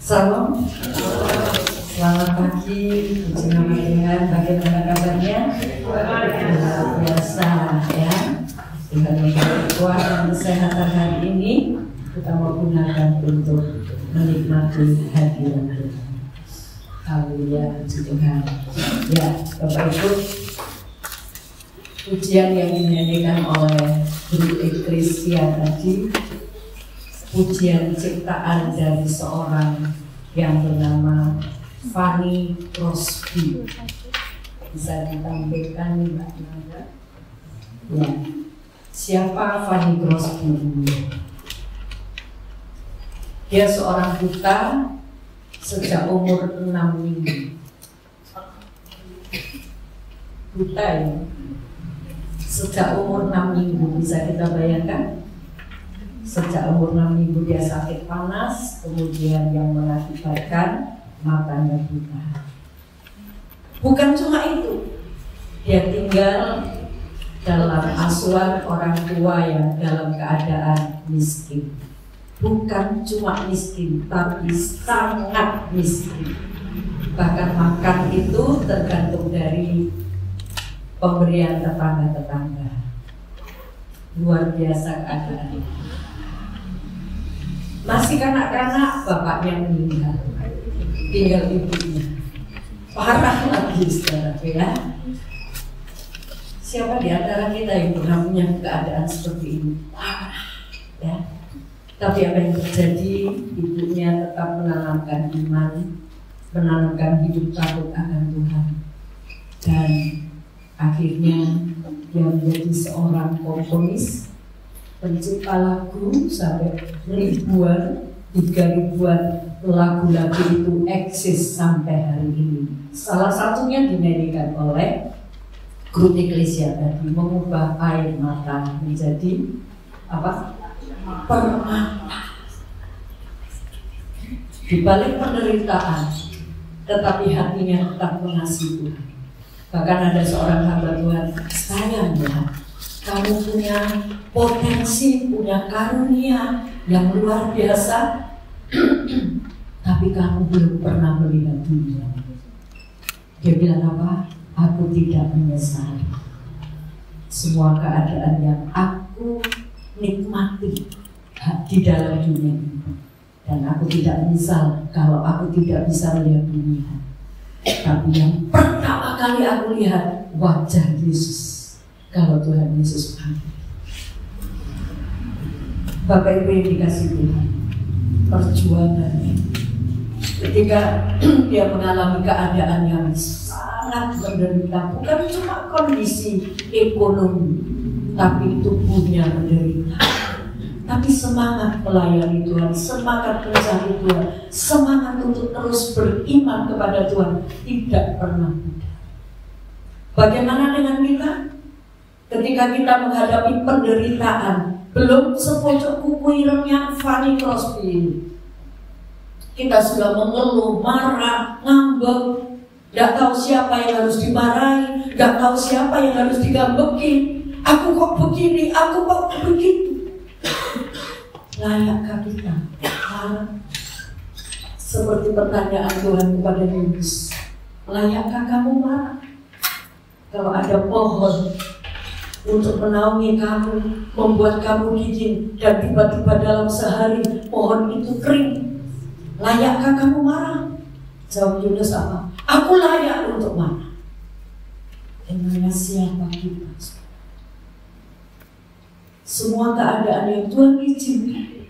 Salam. Selamat pagi, puji nama Tuhan. Bagaimana kabarnya? Luar biasa ya. Tuhan memberi kuat dan kesehatan hari ini kita mau gunakan untuk menikmati hadirat Tuhan. Haleluya, puji Tuhan. Ya, Bapak Ibu, pujian yang dinyanyikan oleh Guru Eklesia tadi, pujian ciptaan dari seorang yang bernama Fanny Crosby. Bisa ditampilkan Mbak Nanda? Ya. Siapa Fanny Crosby? Dia seorang buta sejak umur 6 minggu. Buta ya? Sejak umur 6 minggu, bisa kita bayangkan? Sejak umur 6 minggu dia sakit panas, kemudian yang mengakibatkan matanya buta. Bukan cuma itu, dia tinggal dalam asuhan orang tua yang dalam keadaan miskin. Bukan cuma miskin, tapi sangat miskin. Bahkan makan itu tergantung dari pemberian tetangga-tetangga. Luar biasa keadaan. Masih kanak-kanak bapaknya meninggal, tinggal ibunya. Parah lagi saudara ya. Siapa di antara kita yang pernah punya keadaan seperti ini? Parah ya. Tapi apa yang terjadi? Ibunya tetap menanamkan iman, menanamkan hidup takut akan Tuhan, dan akhirnya dia menjadi seorang komponis, pencipta lagu sampai ribuan, 3.000-an lagu-lagu itu eksis sampai hari ini. Salah satunya dinyanyikan oleh Guru Eklesia tadi, mengubah air mata menjadi apa? Permata. Di balik penderitaan, tetapi hatinya tetap mengasihi Tuhan. Bahkan ada seorang hamba Tuhan, sayang ya, kamu punya potensi, punya karunia yang luar biasa, tapi kamu belum pernah melihat dunia. Dia bilang apa? Aku tidak menyesal. Semua keadaan yang aku nikmati di dalam dunia ini, dan aku tidak menyesal kalau aku tidak bisa melihat dunia. Tapi yang pertama kali aku lihat wajah Yesus. Kalau Tuhan Yesus hadir. Bapak Ibu yang dikasih Tuhan, perjuangannya ketika dia mengalami keadaan yang sangat menderita, bukan cuma kondisi ekonomi, tapi tubuhnya menderita, tapi semangat melayani Tuhan, semangat mencari Tuhan, semangat untuk terus beriman kepada Tuhan tidak pernah mudah. Bagaimana dengan kita? Ketika kita menghadapi penderitaan, belum sepojok kuku irengnya Fanny Crosby, kita sudah mengeluh, marah, ngambek, gak tahu siapa yang harus dimarahi, gak tahu siapa yang harus digambekin. Aku kok begini, aku kok begitu. Layakkah kita marah? Seperti pertanyaan Tuhan kepada Yunus, layakkah kamu marah? Kalau ada pohon untuk menaungi kamu, membuat kamu gigih, dan tiba-tiba dalam sehari pohon itu kering, layakkah kamu marah? Jawab Yunus apa? Aku layak untuk marah. Emangnya siapa kita? Semua keadaan yang Tuhan izinkan,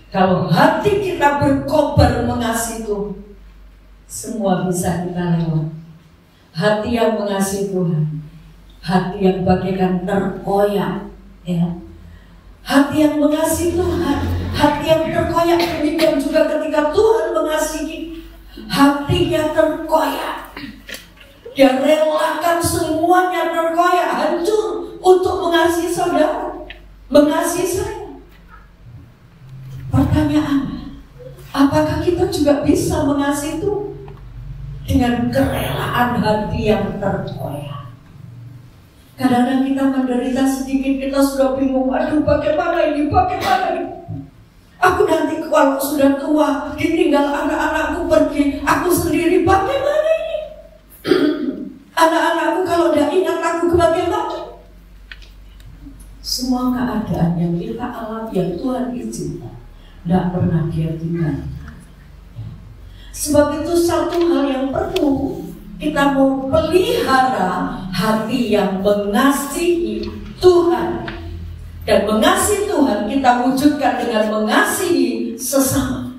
kalau hati kita berkobar mengasihi Tuhan, semua bisa kita lewat. Hati yang mengasihi Tuhan, hati yang bagaikan terkoyak, ya. Hati yang mengasihi Tuhan, hati yang terkoyak. Demikian juga ketika Tuhan mengasihi, hatinya terkoyak. Dia relakan semuanya terkoyak, hancur untuk mengasihi saudara, mengasihi saya. Pertanyaan, apakah kita juga bisa mengasihi Tuhan dengan kerelaan hati yang terkoyak? Kadang-kadang kita menderita sedikit, kita sudah bingung, aduh bagaimana ini, bagaimana ini. Aku nanti kalau sudah tua, ditinggal anak-anakku pergi, aku sendiri bagaimana ini? Anak-anakku kalau tidak ingat aku bagaimana? Semua keadaan yang kita alami yang Tuhan izinkan, tidak pernah Dia tinggal. Sebab itu satu hal yang perlu kita mau pelihara, hati yang mengasihi Tuhan. Dan mengasihi Tuhan kita wujudkan dengan mengasihi sesama.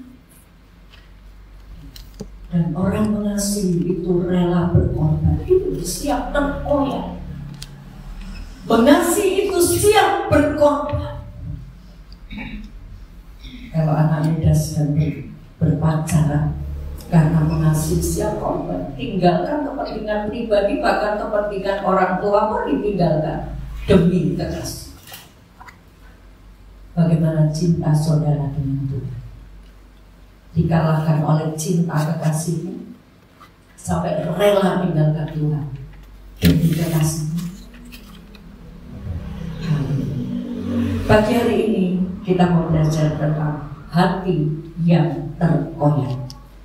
Dan orang mengasihi itu rela berkorban, itu siap terkoyak. Mengasihi itu siap berkorban. Kalau anak muda sedang berpacaran, karena mengasihi siap korban, tinggalkan kepentingan pribadi, bahkan kepentingan orang tua pun ditinggalkan demi kekasih. Bagaimana cinta saudara dengan Tuhan? Dikalahkan oleh cinta kekasihmu sampai rela tinggalkan Tuhan demi kekasihmu. Pagi hari ini kita mau belajar tentang hati yang terkoyak.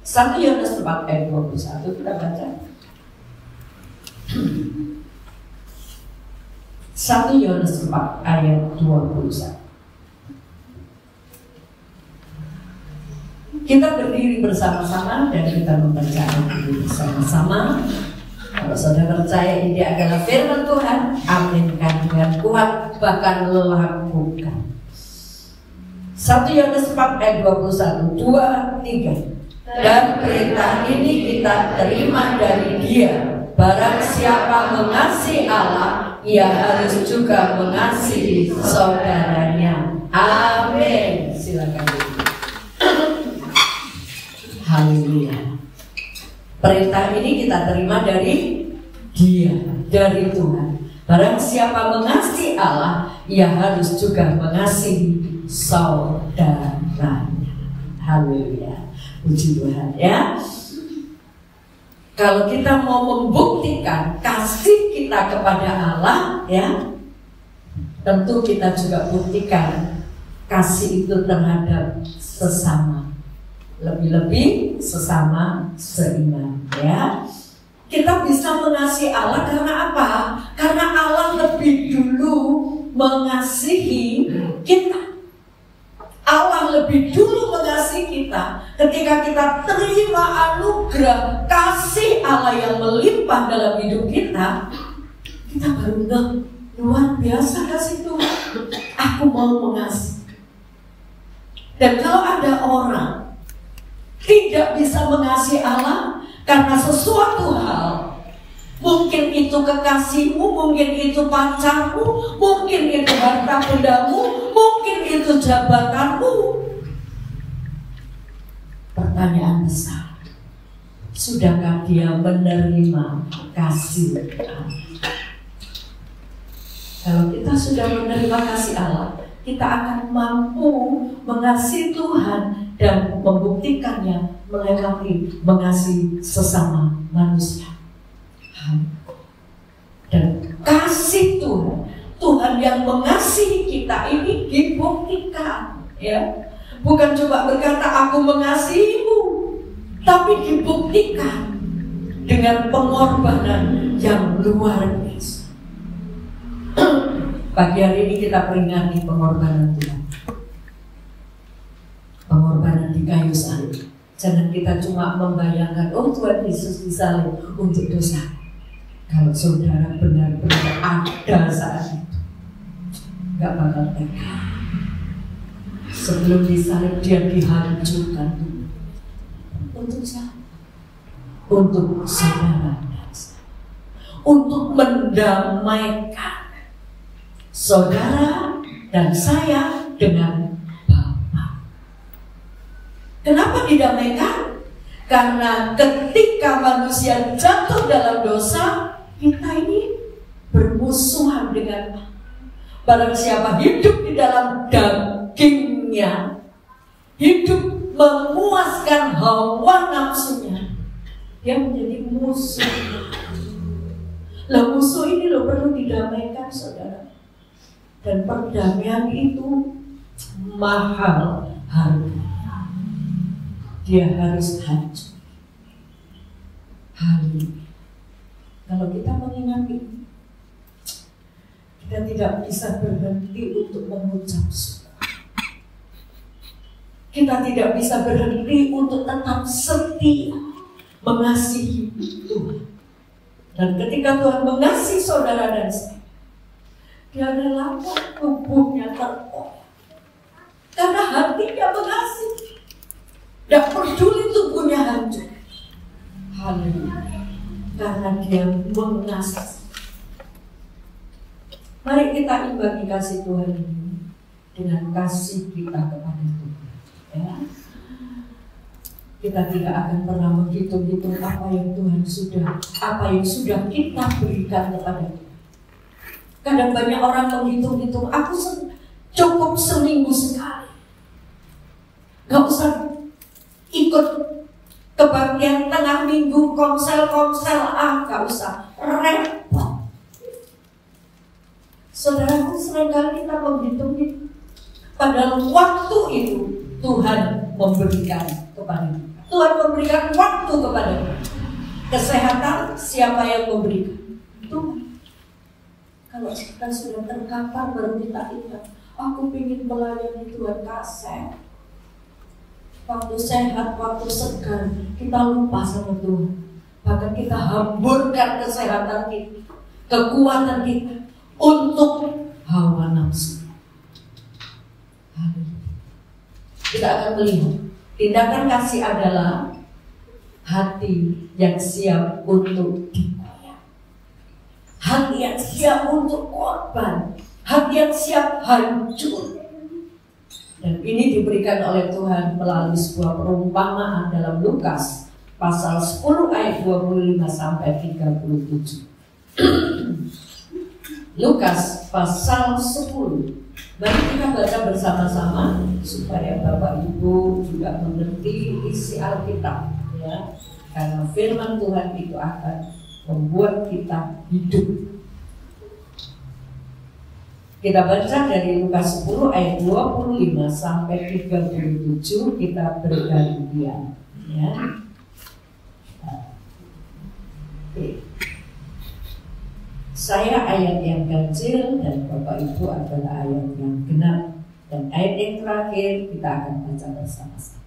1 Yohanes 4 ayat 21 kita baca. 1 Yohanes 4 ayat 21. Kita berdiri bersama-sama dan kita membaca ayat ini bersama-sama. Kalau saudara percaya ini adalah firman Tuhan, aminkan dengan kuat, bahkan lakukan. 1 Yohanes 4 ayat 21, 2, 3. Dan perintah ini kita terima dari Dia, barang siapa mengasihi Allah, ia harus juga mengasihi saudaranya. Amin. Silakan. Haleluya. Perintah ini kita terima dari Dia, dari Tuhan. Barang siapa mengasihi Allah, ia harus juga mengasihi saudaranya. Haleluya. Puji Tuhan ya. Kalau kita mau membuktikan kasih kita kepada Allah ya, tentu kita juga buktikan kasih itu terhadap sesama. Lebih-lebih sesama seiman ya. Kita bisa mengasihi Allah karena apa? Karena Allah lebih dulu mengasihi kita. Allah lebih dulu mengasihi kita. Ketika kita terima anugerah kasih Allah yang melimpah dalam hidup kita, kita baru bilang, luar biasa kasih Tuhan. Aku mau mengasihi. Dan kalau ada orang tidak bisa mengasihi Allah karena sesuatu hal, mungkin itu kekasihmu, mungkin itu pacarmu, mungkin itu harta bendamu, mungkin itu jabatanmu. Pertanyaan besar, sudahkah dia menerima kasih Allah? Kalau kita sudah menerima kasih Allah, kita akan mampu mengasihi Tuhan dan membuktikannya melalui mengasihi sesama manusia. Dan kasih Tuhan, Tuhan yang mengasihi kita ini dibuktikan ya. Bukan coba berkata aku mengasihimu, tapi dibuktikan dengan pengorbanan yang luar biasa. Pagi hari ini kita peringati pengorbanan Tuhan, pengorbanan di kayu salib. Jangan kita cuma membayangkan, oh Tuhan Yesus disalib untuk dosa. Kalau saudara benar-benar ada saat itu, gak bakal tega. Sebelum disalib dia dihancurkan. Untuk siapa? Untuk saudara dan saya. Untuk mendamaikan saudara dan saya dengan Bapa. Kenapa didamaikan? Karena ketika manusia jatuh dalam dosa, kita ini bermusuhan dengan Bapa. Barang siapa hidup di dalam dagingnya, hidup memuaskan hawa nafsunya, dia menjadi musuh. Lah musuh ini loh perlu didamaikan saudara. Dan perdamaian itu mahal harga. dia harus hancur. Haleluya. Kalau kita mengingat ini, kita tidak bisa berhenti untuk mengucap syukur. Kita tidak bisa berhenti untuk tetap setia mengasihi Tuhan. Dan ketika Tuhan mengasihi saudara dan saya, dia relakan tubuhnya terkoyak karena hatinya mengasihi. Tidak peduli tubuhnya hancur. Haleluya. Karena dia mengasihi. Mari kita imbangi kasih Tuhan ini dengan kasih kita kepada Tuhan. Ya. Kita tidak akan pernah menghitung-hitung apa yang sudah kita berikan kepada Tuhan. Kadang banyak orang menghitung-hitung, aku cukup seminggu sekali. Gak usah ikut kebaktian tengah minggu, komsel, gak usah, repot. Saudaraku, seringkali kita menghitung-hitung. Padahal waktu itu Tuhan memberikan kepada kita. Tuhan memberikan waktu kepada kita. Kesehatan, siapa yang memberikan? Tuhan. Kalau kita sudah terkapar, baru kita ingat, aku ingin melayani Tuhan kasih. Waktu sehat, waktu segar, kita lupa sama Tuhan. Bahkan kita hamburkan kesehatan kita, kekuatan kita untuk hawa nafsu. Kita akan melihat tindakan kasih adalah hati yang siap untuk dibayar, hati yang siap untuk korban, hati yang siap hancur. Dan ini diberikan oleh Tuhan melalui sebuah perumpamaan dalam Lukas pasal 10 ayat 25 sampai 37. Lukas pasal 10. Mari kita baca bersama-sama supaya Bapak Ibu juga mengerti isi Alkitab, ya. Karena firman Tuhan itu akan membuat kita hidup. Kita baca dari Lukas 10 ayat 25 sampai 37, kita bergantian, ya. Oke. Saya ayat yang ganjil dan Bapak Ibu adalah ayat yang genap. Dan ayat yang terakhir kita akan baca bersama-sama.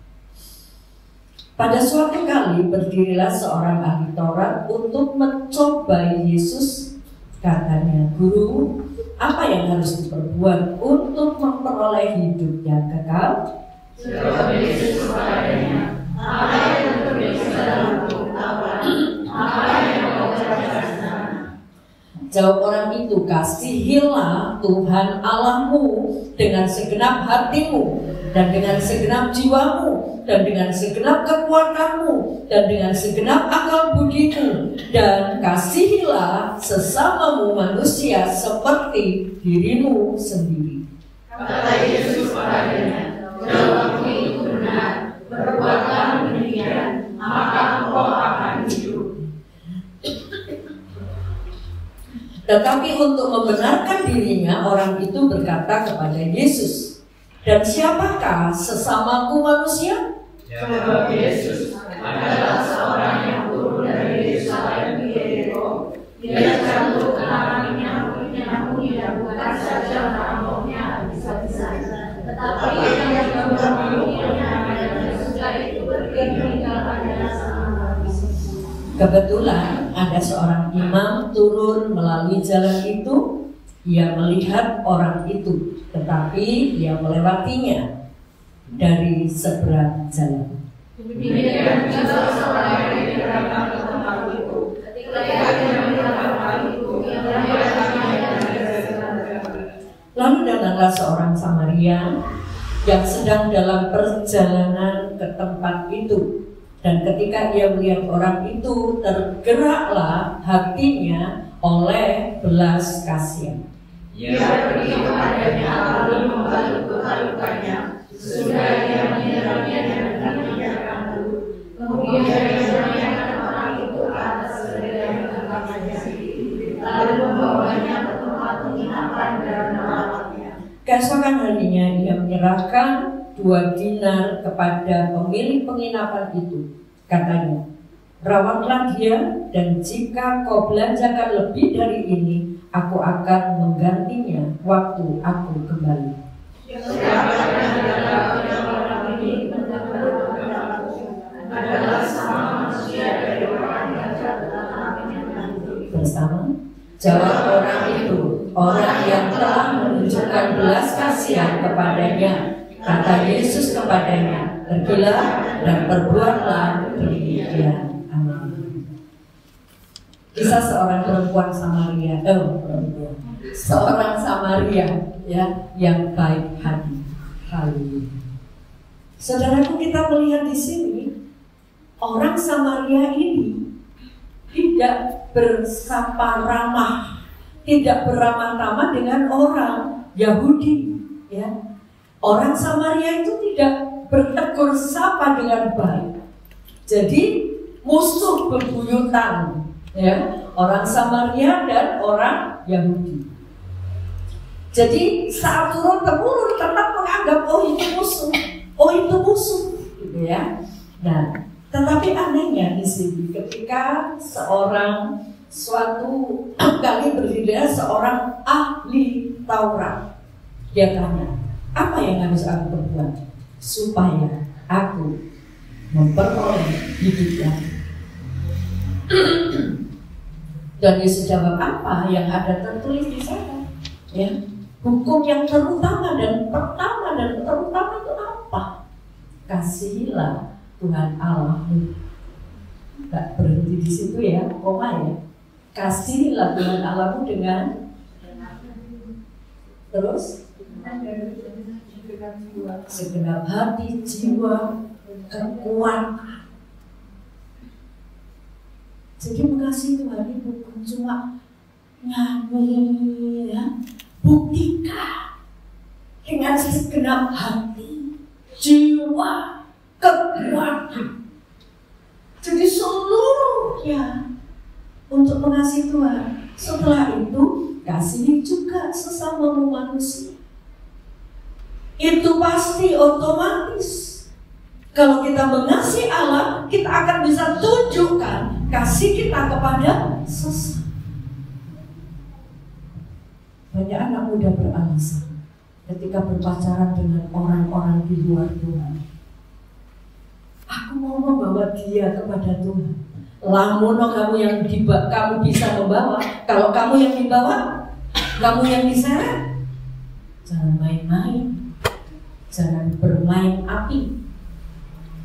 Pada suatu kali berdirilah seorang ahli Taurat untuk mencobai Yesus. Katanya, "Guru, apa yang harus diperbuat untuk memperoleh hidup yang kekal?" Jawab Yesus kepadanya, "Apa yang tertulis dalam buku Taurat? Apa yang kau baca?" Jawab orang itu, "Kasihilah Tuhan Allahmu dengan segenap hatimu, dan dengan segenap jiwamu, dan dengan segenap kekuatanmu, dan dengan segenap akal budimu, dan kasihilah sesamamu manusia seperti dirimu sendiri." Kata Yesus kepadanya, "Jawabmu itu benar, perbuatlah demikian, maka engkau akan hidup." Tetapi untuk membenarkan dirinya, orang itu berkata kepada Yesus, "Dan siapakah sesamaku manusia?" Jawab Yesus, "Adalah seorang yang turun dari Yerusalem ke Yeriko. Dia jatuh kena menyamu dan bukan saja merampoknya habis-habisan, tetapi yang juga membunuhnya dan sesudah itu pergi meninggalkannya sama habis." Kebetulan ada seorang imam turun melalui jalan itu. Ia melihat orang itu, tetapi ia melewatinya dari seberang jalan. Demikian juga seorang yang datang ke tempat itu. Ketika dia melihat tempat itu, ia melewatinya dari seberang jalan. Lalu datanglah seorang Samaria yang sedang dalam perjalanan ke tempat itu. Dan ketika ia melihat orang itu, tergeraklah hatinya oleh belas kasihan. Ia pergi kepadanya lalu membalut luka-lukanya. Sesudah ia menyiramnya dengan minyak anggur, kemudian ia menaikkan orang itu ke atas keledai yang berkapanya sendiri, lalu membawanya ke tempat penginapan dan merawatnya. Keesokan harinya ia menyerahkan 2 dinar kepada pemilik penginapan itu. Katanya, rawatlah dia, dan jika kau belanjakan lebih dari ini, aku akan menggantinya waktu aku kembali. Bersama, jawab orang itu, orang yang telah menunjukkan belas kasihan kepadanya. Kata Yesus kepadanya, pergilah dan perbuatlah demikian. Amin. Kisah seorang perempuan Samaria, seorang Samaria ya, yang baik hati. Haleluya. Saudaraku, kita melihat di sini orang Samaria ini tidak bersapa ramah, tidak beramah-tamah dengan orang Yahudi, ya. Orang Samaria itu tidak bertegur sapa dengan baik. Jadi musuh bebuyutan, ya, orang Samaria dan orang Yahudi. Jadi saat turun-temurun tetap menganggap itu musuh, gitu ya. Nah, tetapi anehnya di sini ketika suatu kali berdiri seorang ahli Taurat, dia tanya, apa yang harus aku berbuat supaya aku memperoleh hidup yang dan Yesus jawab, apa yang ada tertulis di sana, ya, hukum yang terutama dan terutama itu apa? Kasihilah Tuhan Allahmu. Gak berhenti di situ ya, koma ya. Kasihilah Tuhan Allahmu dengan terus segenap hati, jiwa, kekuatan. Jadi mengasihi Tuhan itu bukan cuma nyanyi, ya. Buktikan dengan segenap hati, jiwa, kekuatan. Jadi seluruhnya untuk mengasihi Tuhan. Setelah itu kasihi juga sesamamu manusia. Itu pasti otomatis. Kalau kita mengasihi Allah, kita akan bisa tunjukkan kasih kita kepada sesama. Banyak anak muda beralasan ketika berpacaran dengan orang-orang di luar Tuhan, aku mau membawa dia kepada Tuhan. Lamono kamu yang kamu bisa membawa. Kalau kamu yang dibawa, kamu yang diseret. Jangan main-main, jangan bermain api.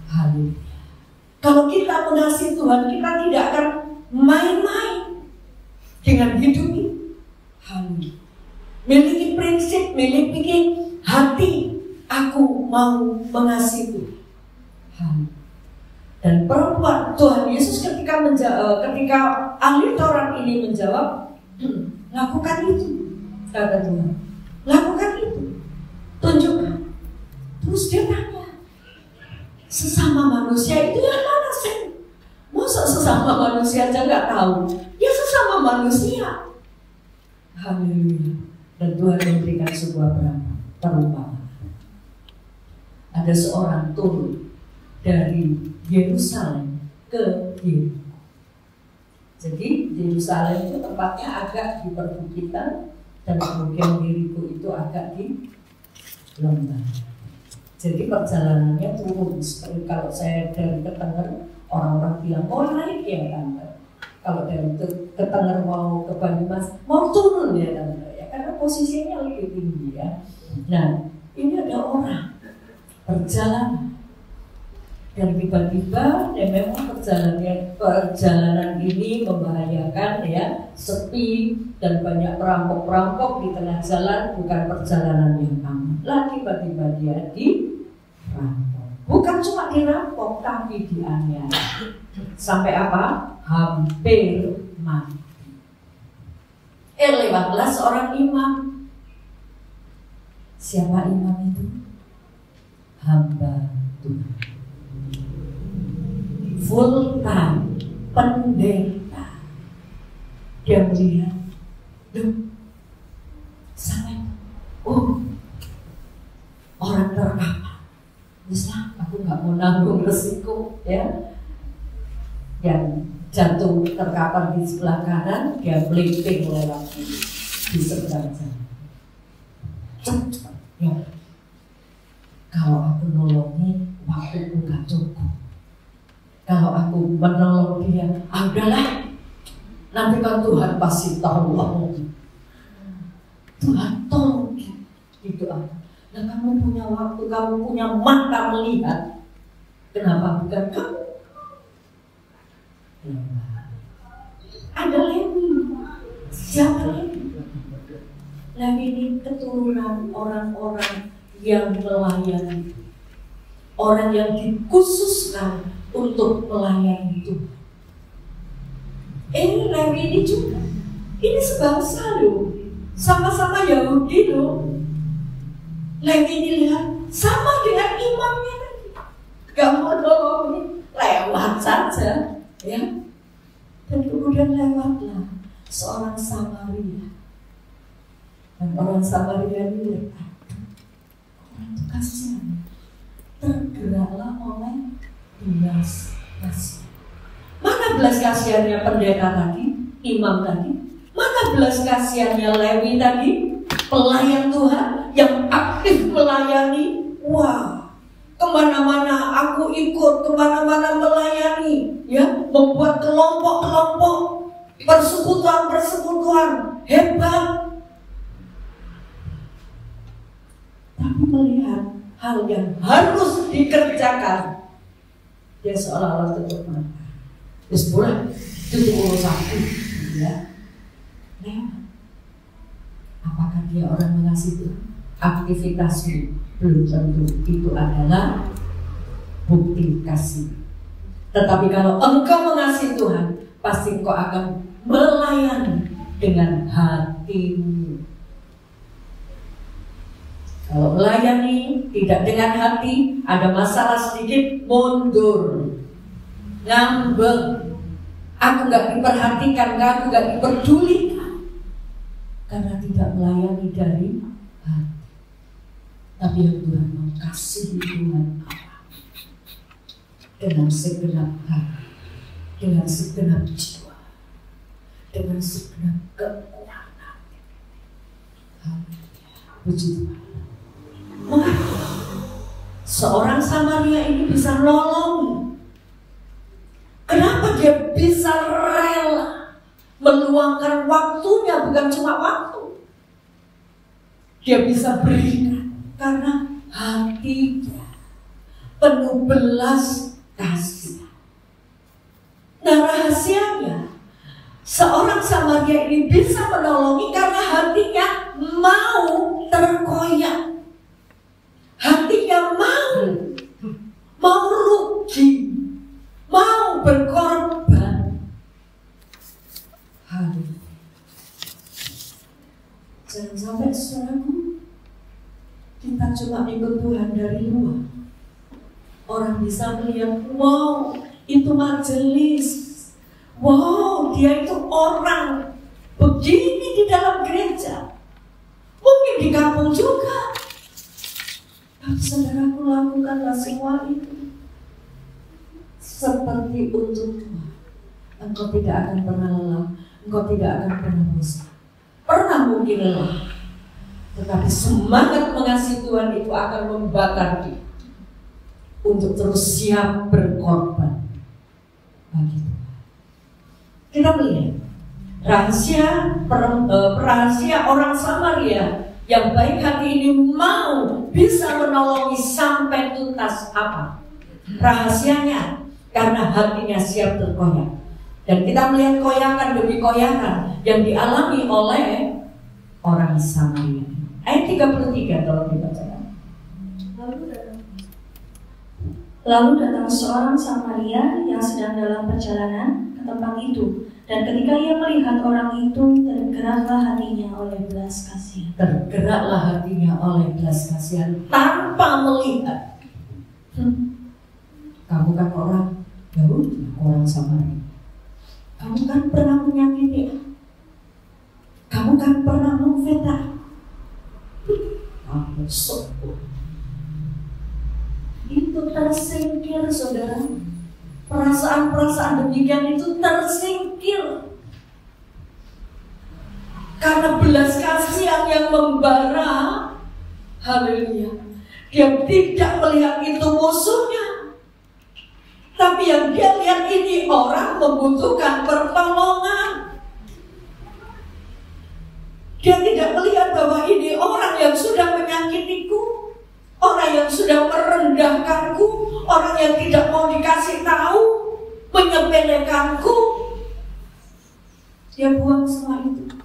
Haleluya. Kalau kita mengasihi Tuhan, kita tidak akan main-main dengan hidup ini. Haleluya. Miliki prinsip, miliki hati, aku mau mengasihi Tuhan. Dan perempuan Tuhan Yesus ketika ahli Taurat ini menjawab, lakukan itu, kata Tuhan, lakukan itu, tunjukkan. Terus dia tanya, sesama manusia itu yang mana sih? Masa sesama manusia aja nggak tahu? Ya sesama manusia. Haleluya. Dan Tuhan memberikan sebuah perumpamaan. Ada seorang turun dari Yerusalem ke Yeriko. Jadi Yerusalem itu tempatnya agak di perbukitan dan kemudian Yeriko itu agak di lembah. Jadi perjalanannya turun. Seperti kalau saya dari Ketenger, orang-orang bilang naik ya tante. Kalau dari Ketenger mau ke Banyumas, mau turun ya tante. Karena posisinya lebih tinggi ya. Nah, ini ada orang perjalanan dan tiba-tiba ya memang perjalanan ini membahayakan ya, sepi dan banyak perampok-perampok di tengah jalan, bukan perjalanan yang aman. Lah tiba-tiba dia dirampok. Bukan cuma dirampok tapi dianiaya. Sampai apa? Hampir mati. Lewatlah seorang imam. Siapa imam itu? Hamba Tuhan. Full time pendeta. Dia melihat, sampai orang terkapar nggak mau nanggung resiko ya. Yang jatuh terkapar di sebelah kanan, dia meliping lewat di seberang sana. Cepat ya. Kalau aku nolongi, waktuku nggak cukup. Kalau aku menolong dia, udahlah. Nanti kan Tuhan pasti tahu aku. Tuhan tolong gitu apa? Nah kamu punya waktu, kamu punya mata melihat. Kenapa bukan kamu? Ada Lewi. Siapa Lewi? Lewi ini keturunan orang-orang yang melayani, orang yang dikhususkan untuk melayani Tuhan. Lewi ini juga, ini sebangsa loh, sama-sama Yahudi loh. Lewi ini lihat sama dengan imamnya tadi, gak mau nolongin, lewat saja, ya. Dan kemudian lewatlah seorang Samaria, dan orang Samaria ini lihat, orang itu kasihan, tergeraklah oleh belas kasihan. Mana belas kasihannya pendeta tadi, imam tadi? Mana belas kasihannya Lewi tadi, pelayan Tuhan yang aktif melayani? Wah, kemana-mana aku ikut, kemana-mana melayani, ya, membuat kelompok-kelompok, persekutuan-persekutuan hebat. Tapi melihat hal yang harus dikerjakan, dia seolah-olah tutup mata. Terus pulang, tutup urusanku, ya. Lewat. Apakah dia orang mengasihi Tuhan? Aktivitasmu belum tentu itu adalah bukti kasih. Tetapi kalau engkau mengasihi Tuhan, pasti engkau akan melayani dengan hatimu. Kalau melayani tidak dengan hati, ada masalah sedikit, mundur, ngambek. Aku gak diperhatikan, aku gak diperdulikan, karena tidak melayani dari hati. Tapi yang Tuhan mau kasih Tuhan apa? Dengan segenap hati, dengan segenap jiwa, dengan segenap kekuatan. Puji Tuhan. Mengapa seorang Samaria ini bisa nolong? Kenapa dia bisa rela meluangkan waktunya, bukan cuma waktu, dia bisa berikan karena hatinya penuh belas kasihan. Nah, rahasianya seorang Samaria ini bisa menolongi karena hatinya mau terkoyak, hatinya mau rugi, mau berkorban. Jangan sampai saudaraku, kita cuma ikut Tuhan dari luar. Orang bisa melihat, wow, itu majelis, wow, dia itu orang begini di dalam gereja, mungkin di kampung juga. Tapi saudaraku, lakukanlah semua itu seperti untuk Tuhan. Engkau tidak akan pernah lelah, engkau tidak akan pernah bosan. Pernah mungkin lelah, tetapi semangat mengasihi Tuhan itu akan membakar dia untuk terus siap berkorban bagi Tuhan. Kita melihat rahasia orang Samaria yang baik hati ini mau bisa menolongi sampai tuntas. Apa rahasianya? Karena hatinya siap terkoyak. Dan kita melihat koyakan demi koyakan yang dialami oleh orang Samaria. Ayat 33 kalau dibacakan. Lalu datang seorang Samaria yang sedang dalam perjalanan ke tempat itu, dan ketika ia melihat orang itu, tergeraklah hatinya oleh belas kasihan. Tergeraklah hatinya oleh belas kasihan tanpa melihat. Kamu kan orang Yahudi, orang Samaria. Kamu kan pernah menyakiti, kamu kan pernah memfitnah. Kamu sombong. Itu itu tersingkir, saudara. Perasaan-perasaan demikian itu tersingkir. Karena belas kasihan yang membara. Haleluya. Dia tidak melihat itu musuhnya, tapi yang dia lihat ini orang membutuhkan pertolongan. Dia tidak melihat bahwa ini orang yang sudah menyakitiku, orang yang sudah merendahkanku, orang yang tidak mau dikasih tahu, menyepelekanku. Dia buang semua itu.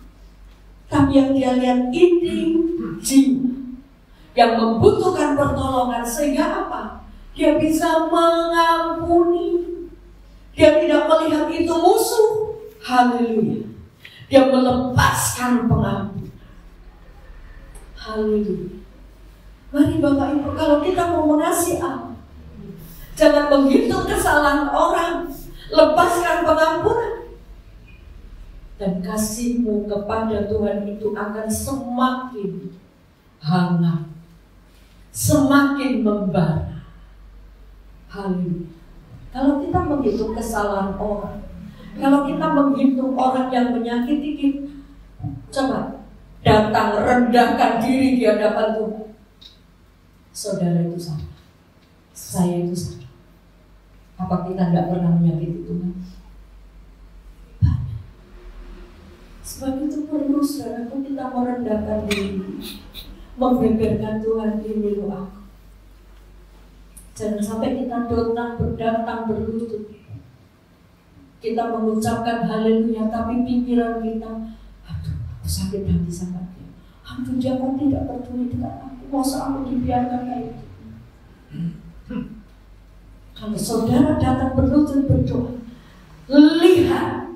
Tapi yang dia lihat ini jiwa yang membutuhkan pertolongan, sehingga apa? Dia bisa mengampuni. Dia tidak melihat itu musuh. Haleluya. Dia melepaskan pengampunan. Haleluya. Mari Bapak Ibu, kalau kita mau mengasihi Allah, jangan menghitung kesalahan orang, lepaskan pengampunan. Dan kasihmu kepada Tuhan itu akan semakin hangat, semakin membara. Haleluya. Kalau kita menghitung kesalahan orang, kalau kita menghitung orang yang menyakiti kita, coba datang rendahkan diri di hadapan Tuhan. Saudara itu salah, saya itu salah. Apa kita tidak pernah menyakiti Tuhan? Sebab itu perlu, saudaraku, kita merendahkan diri, membeberkan Tuhan, ini lo aku. Jangan sampai kita datang berlutut. Kita mengucapkan haleluya, tapi pikiran kita, aduh, aku sakit hati sama dia. Aduh, dia kok tidak peduli dengan aku. Masa aku dibiarkan kayak itu? Kalau saudara datang berlutut berdoa, lihat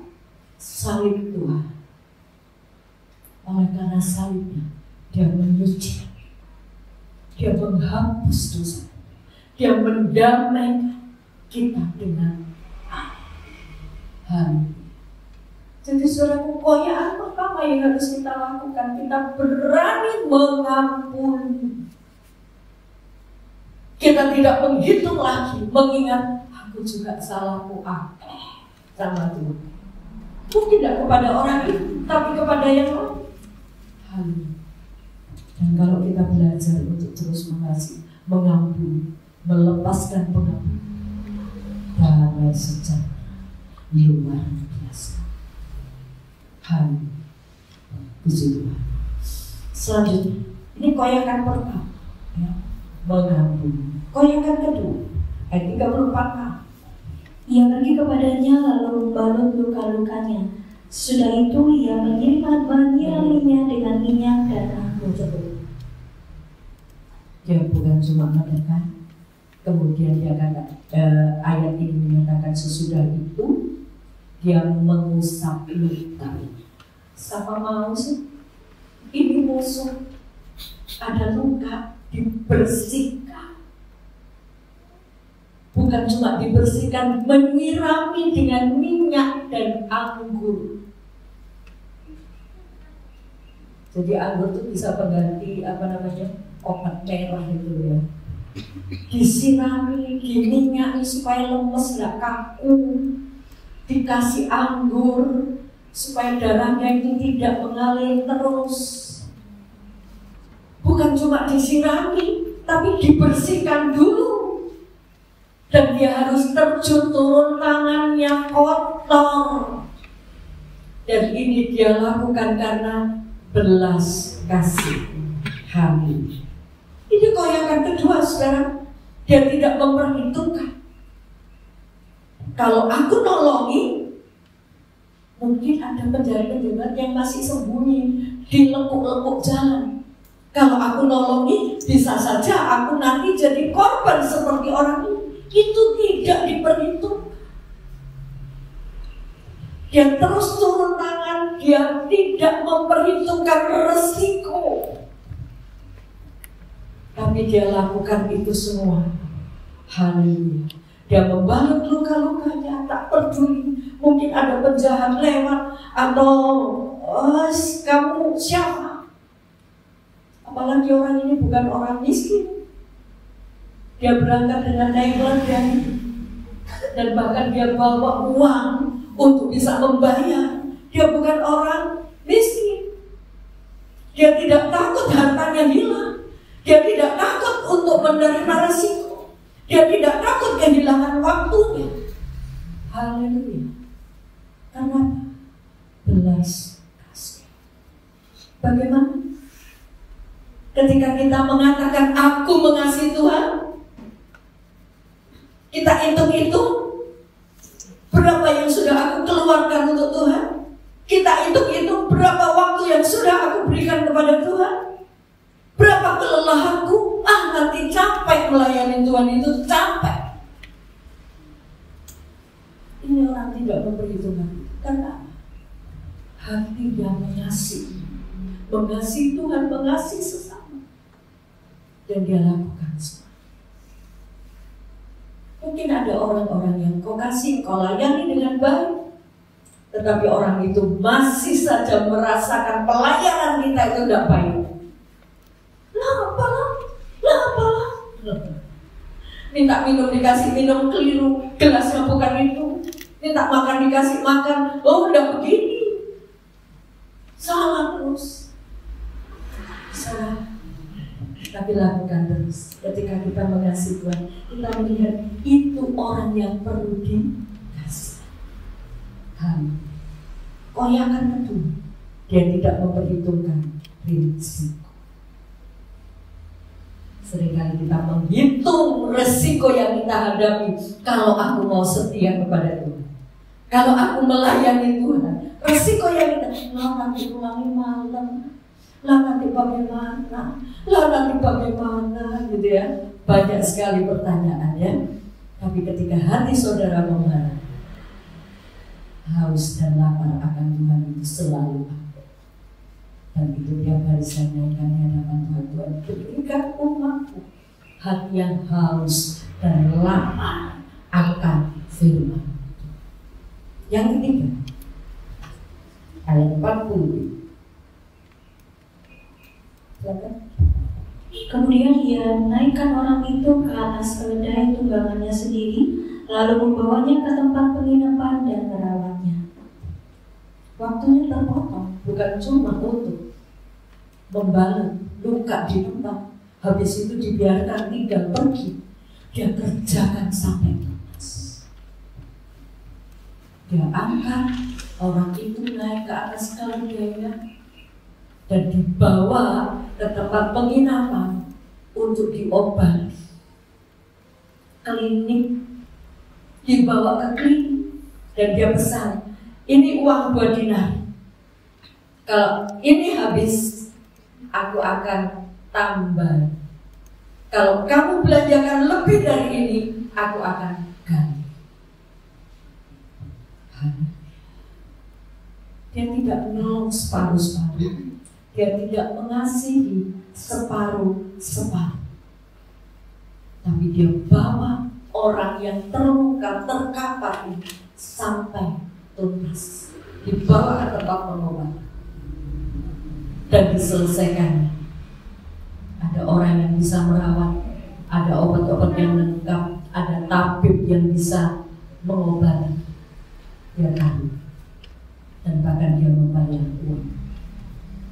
salib Tuhan. Oleh karena salibnya, dia menyuci, dia menghapus dosa, dia mendamaikan kita dengan Allah. Jadi saudaraku, koyaan pertama yang harus kita lakukan, kita berani mengampuni. Kita tidak menghitung lagi, mengingat aku juga salahku apa sama Tuhan. Mungkin tidak kepada orang itu, tapi kepada yang lain. Dan kalau kita belajar untuk terus mengasihi, mengampuni, melepaskan pengampunan, damai sejahtera luar biasa. Puji Tuhan. Selanjutnya, ini koyakan pertama, ya, mengampuni. Koyakan kedua, ayat 34. Ia pergi kepadanya lalu membalut luka-lukanya. Sudah itu ia menyiraminya dengan minyak dan anggur. Dia bukan cuma menekan, kemudian dia kata, ayat ini menyatakan sesudah itu dia mengusap luka. Siapa mau sih? Ini musuh, ada luka, dibersihkan. Bukan cuma dibersihkan, menyirami dengan minyak dan anggur. Jadi anggur itu bisa pengganti obat merah itu ya. Disirami, diminyaki supaya lemes, nggak kaku. Dikasih anggur supaya darahnya itu tidak mengalir terus. Bukan cuma disirami, tapi dibersihkan dulu. Dan dia harus terjun turun, tangannya kotor. Dan ini dia lakukan karena belas kasih. Amin. Ini koyakan kedua, saudara. Dia tidak memperhitungkan. Kalau aku nolongi, mungkin ada penjahat-penjahat yang masih sembunyi di lekuk-lekuk jalan. Kalau aku nolongi, bisa saja aku nanti jadi korban seperti orang ini. Itu tidak diperhitungkan. Dia terus turun tangan, dia tidak memperhitungkan resiko. Tapi dia lakukan itu semua. Haleluya. Dia membalut luka-lukanya, tak peduli. Mungkin ada penjahat lewat, atau kamu siapa? Apalagi orang ini bukan orang miskin. Dia berangkat dengan naik keledai dan bahkan dia bawa uang untuk bisa membayar. Dia bukan orang miskin. Dia tidak takut hartanya hilang. Dia tidak takut untuk menerima resiko. Dia tidak takut kehilangan waktunya. Haleluya. Karena belas kasih. Bagaimana? Ketika kita mengatakan aku mengasihi Tuhan, kita hitung-hitung berapa yang sudah aku keluarkan untuk Tuhan. Kita hitung-hitung berapa waktu yang sudah aku berikan kepada Tuhan. Berapa kelelahanku. Nanti capek melayani Tuhan itu, capek. Ini orang tidak memperhitungkan. Karena hati dia mengasihi. Mengasihi Tuhan, mengasihi sesama. Dan dia lakukan semua. Mungkin ada orang-orang yang kau kasih, kau layani dengan baik, tetapi orang itu masih saja merasakan pelayanan kita itu tidak baik. Lah apalah. Minta minum dikasih minum keliru, gelasnya bukan itu. Minta makan dikasih makan, udah begini. Salah terus. Salah. Tapi lakukan terus. Ketika kita mengasihi Tuhan, kita melihat itu orang yang perlu dikasih. Koyakan kedua, dia tidak memperhitungkan risiko. Seringkali kita menghitung resiko yang kita hadapi. Kalau aku mau setia kepada Tuhan, kalau aku melayani Tuhan, resiko yang kita, nanti pulangi malam, nanti bagaimana, gitu ya. Banyak sekali pertanyaannya. Tapi ketika hati saudara memarah, haus dan lapar akan Tuhan itu selalu ada. Dan itu tiap hari saya nyanyikan di hadapan Tuhan. Berikan umatku hati yang haus dan lapar akan firman. Yang ketiga, ayat 40. Kemudian ia menaikkan orang itu ke atas keledai tunggangannya sendiri, lalu membawanya ke tempat penginapan dan merawatnya. Waktunya terpotong, bukan cuma untuk membalut luka di tempat, habis itu dibiarkan tinggal pergi. Dia kerjakan sampai tuntas. Dia angkat orang itu naik ke atas keledainya dan dibawa ke tempat penginapan untuk diobati. Klinik, dibawa ke klinik dan dia pesan, ini uang 2 dinar. Kalau ini habis, aku akan tambah. Kalau kamu belanjakan lebih dari ini, aku akan ganti. Dia tidak menolong separuh-separuh. Dia tidak mengasihi separuh-separuh. Tapi dia bawa orang yang terluka, terkapar sampai tuntas. Dibawa ke tempat pengobatan dan diselesaikan. Ada orang yang bisa merawat, ada obat-obat yang lengkap, ada tabib yang bisa mengobati. Dia tahu dan bahkan dia membayar uang.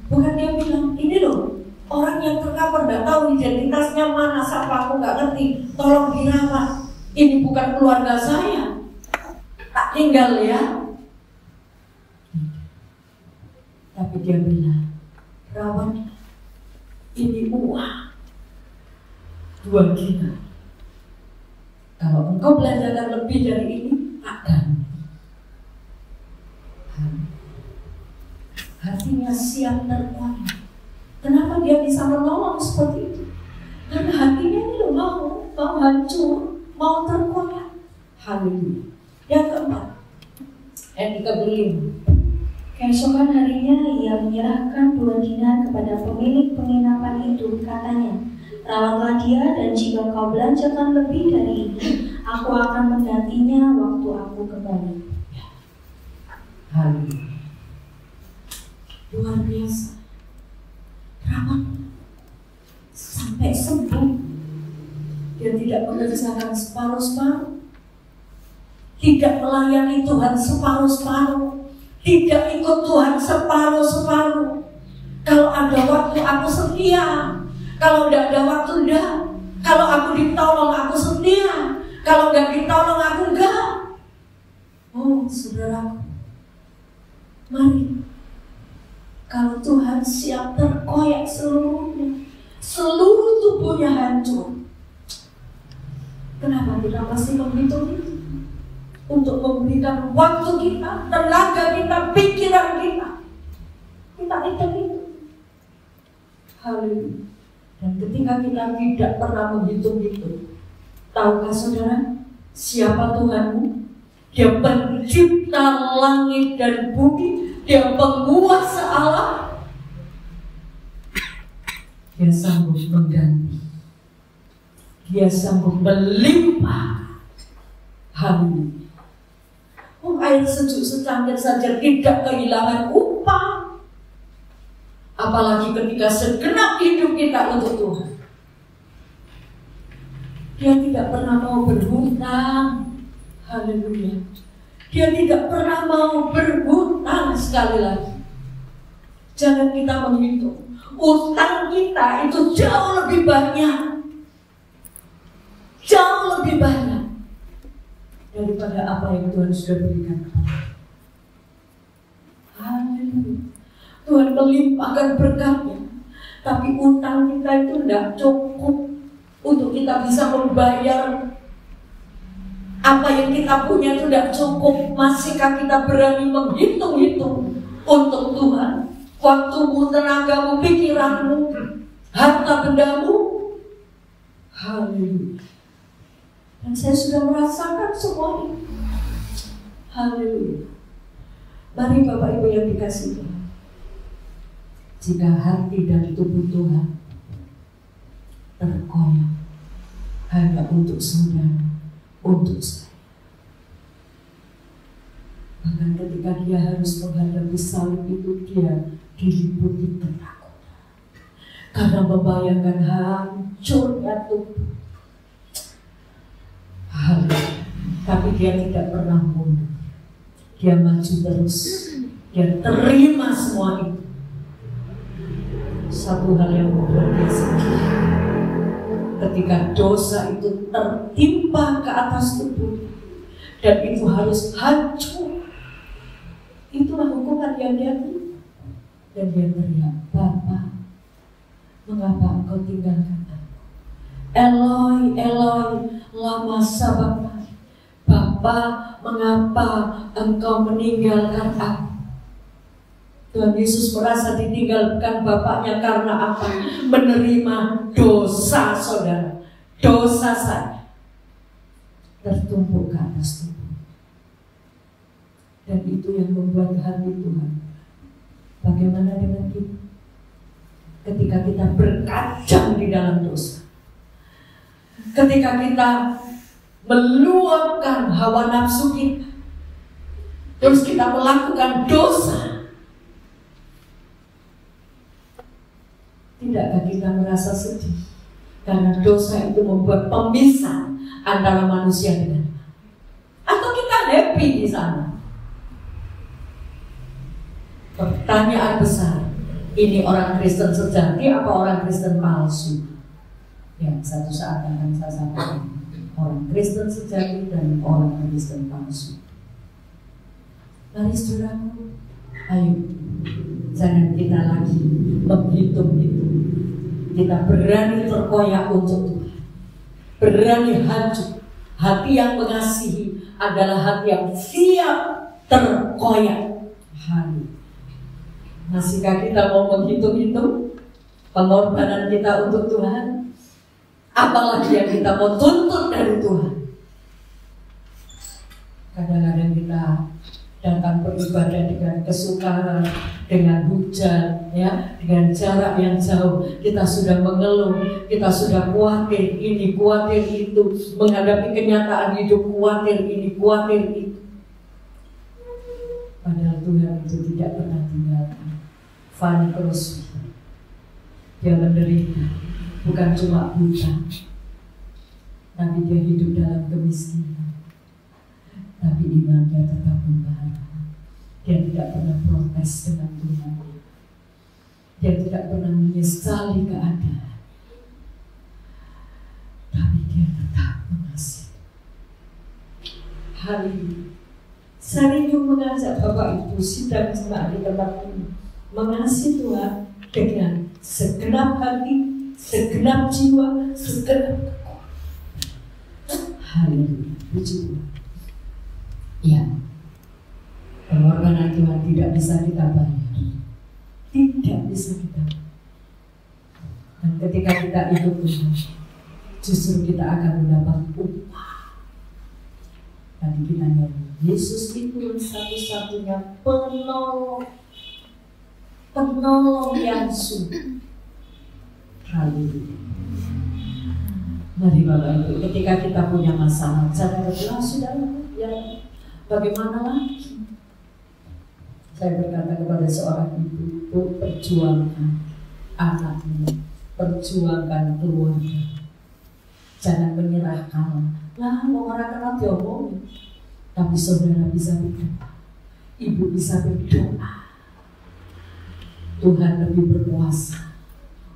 Bukan dia bilang, ini loh orang yang terkapar, gak tahu identitasnya mana, siapa, aku gak ngerti, tolong dirawat. Ini bukan keluarga saya, tak tinggal ya. Tapi dia bilang, rawat, ini uang 2 dinar. Kalau engkau belanjakan lebih dari ini, akan hatinya siap terkoyak. Kenapa dia bisa menolong seperti itu? Karena hatinya ini mau hancur, mau terkoyak. Haleluya. Yang keempat, ayat 35. Keesokan harinya ia menyerahkan 2 dinar kepada pemilik penginapan itu, katanya, rawatlah dia dan jika kau belanjakan lebih dari ini, aku akan menggantinya waktu aku kembali. Haleluya. Luar biasa. Rawat sampai sembuh. Dia tidak separuh-separuh, tidak melayani Tuhan separuh-separuh, tidak ikut Tuhan separuh-separuh. Kalau ada waktu aku setia, kalau tidak ada waktu enggak. Kalau aku ditolong aku setia, kalau enggak ditolong aku enggak. Oh saudaraku, mari, kalau Tuhan siap terkoyak seluruhnya, seluruh tubuhnya hancur, kenapa kita masih menghitung itu? Untuk memberikan waktu kita, tenaga kita, pikiran kita, kita hitung itu. Haleluya. Dan ketika kita tidak pernah menghitung itu, tahukah saudara siapa Tuhanmu? Dia pencipta langit dan bumi, dia penguasa Allah. Dia sanggup mengganti, dia sanggup melimpah. Haleluya. Air sejuk secangkir saja tidak kehilangan upah, apalagi ketika segenap hidup kita untuk Tuhan. Dia tidak pernah mau berhutang. Haleluya. Dia tidak pernah mau berhutang. Sekali lagi, jangan kita menghitung utang kita itu jauh lebih banyak, jauh lebih banyak daripada apa yang Tuhan sudah berikan kepada. Haleluya. Tuhan melimpahkan berkatnya, tapi utang kita itu tidak cukup untuk kita bisa membayar apa yang kita punya, itu tidak cukup. Masihkah kita berani menghitung-hitung untuk Tuhan? Waktumu, tenagamu, pikiranmu, harta bendamu. Haleluya. Dan saya sudah merasakan semua ini. Haleluya. Mari Bapak Ibu yang dikasihi Tuhan, jika hati dan tubuh Tuhan terkoyak hanya untuk saudara, untuk saya, bahkan ketika dia harus menghadapi salib itu, dia diliputi ketakutan karena membayangkan hancurnya tubuh. Tapi dia tidak pernah mundur, dia maju terus, dia terima semua itu. Satu hal yang membuat dia sedih, ketika dosa itu tertimpa ke atas tubuh dan itu harus hancur, itulah hukuman yang dia terima. Dan dia teriak, Bapa, mengapa engkau tinggalkan aku? Eloi, Eloi, lama sabachthani. Bapa, mengapa engkau meninggalkan aku? Tuhan Yesus merasa ditinggalkan Bapaknya karena apa? Menerima dosa saudara, dosa saya tertumpuk ke atas tubuh. Dan itu yang membuat hati Tuhan. Bagaimana dengan kita? Ketika kita berkacang di dalam dosa, ketika kita meluapkan hawa nafsu kita, terus kita melakukan dosa, tidakkah kita merasa sedih? Karena dosa itu membuat pemisah antara manusia dengan Allah. Atau kita happy di sana? Pertanyaan besar, ini orang Kristen sejati apa orang Kristen palsu? Ya, satu saat akan saya sampaikan orang Kristen sejati dan orang Kristen palsu. Mari saudaraku, ayo, jangan kita lagi menghitung itu. Kita berani terkoyak untuk Tuhan, berani hancur. Hati yang mengasihi adalah hati yang siap terkoyak. Haleluya. Masihkah kita mau menghitung-hitung pengorbanan kita untuk Tuhan? Apalagi yang kita mau tuntut dari Tuhan. Kadang-kadang kita datang beribadah dengan kesukaran, dengan hujan, ya, dengan jarak yang jauh. Kita sudah mengeluh, kita sudah khawatir ini, khawatir itu, menghadapi kenyataan hidup, khawatir ini, khawatir itu. Padahal Tuhan itu tidak pernah tinggalkan. Fanny Crosby, dia menderita, bukan cuma buta, tapi dia hidup dalam kemiskinan. Tapi iman dia tetap membara. Dia tidak pernah protes dengan Tuhan. Dia tidak pernah menyesali keadaan. Tapi dia tetap mengasihi. Hari ini saya ingin mengajak Bapak Ibu sidang jemaat di tempat ini mengasihi Tuhan dengan segenap hati, segenap jiwa, segenap kekuatan. Haleluya, puji Tuhan. Ya, pengorbanan Tuhan tidak bisa kita bayar, tidak bisa kita. Dan ketika kita ikut Tuhan, justru kita akan mendapat upah. Tadi kita nyanyi, Yesus itu satu-satunya penolong yang sungguh. Haleluya. Mari Bapak Ibu, ketika kita punya masalah, saudara-saudara, saudara, ya bagaimana lagi? Saya berkata kepada seorang ibu, Bu, perjuangkan anakmu, perjuangkan keluarga. Jangan menyerah kalah. Lah, mau orang kenal diomongin. Tapi saudara bisa berdoa, ibu bisa berdoa. Tuhan lebih berkuasa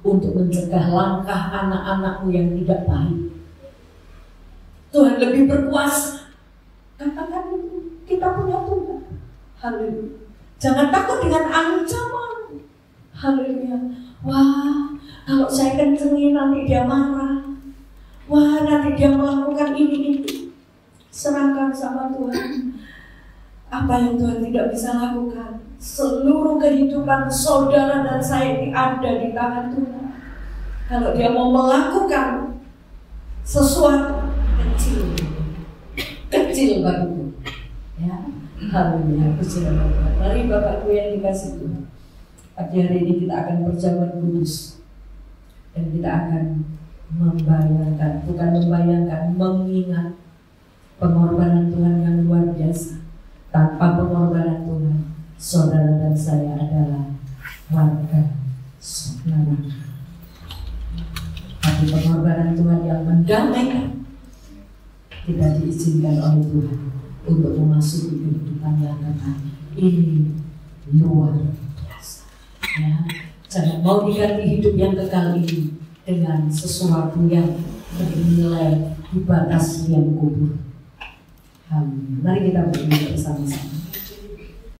untuk mencegah langkah anak-anakmu yang tidak baik. Tuhan lebih berkuasa. Katakan itu, kita punya Tuhan. Haleluya. Jangan takut dengan ancaman. Haleluya. Wah, kalau saya kencengin nanti dia marah. Wah, nanti dia melakukan ini itu. Serahkan sama Tuhan. Apa yang Tuhan tidak bisa lakukan, seluruh kehidupan saudara dan saya ini ada di tangan Tuhan. Kalau dia mau melakukan sesuatu kecil bagiku, ya, haleluya, puji Tuhan. Mari Bapak Ibu yang dikasih Tuhan, pagi hari ini kita akan berjalan kudus dan kita akan membayangkan, bukan membayangkan, mengingat pengorbanan Tuhan yang luar biasa. Tanpa pengorbanan Tuhan, saudara dan saya adalah warga saudara. Tapi pengorbanan Tuhan yang mendamaikan, kita diizinkan oleh Tuhan untuk memasuki kehidupan yang kekal. Ini luar biasa. Ya, jangan mau diganti hidup yang kekal ini dengan sesuatu yang bernilai di batas yang kubur. Mari kita berdoa bersama-sama.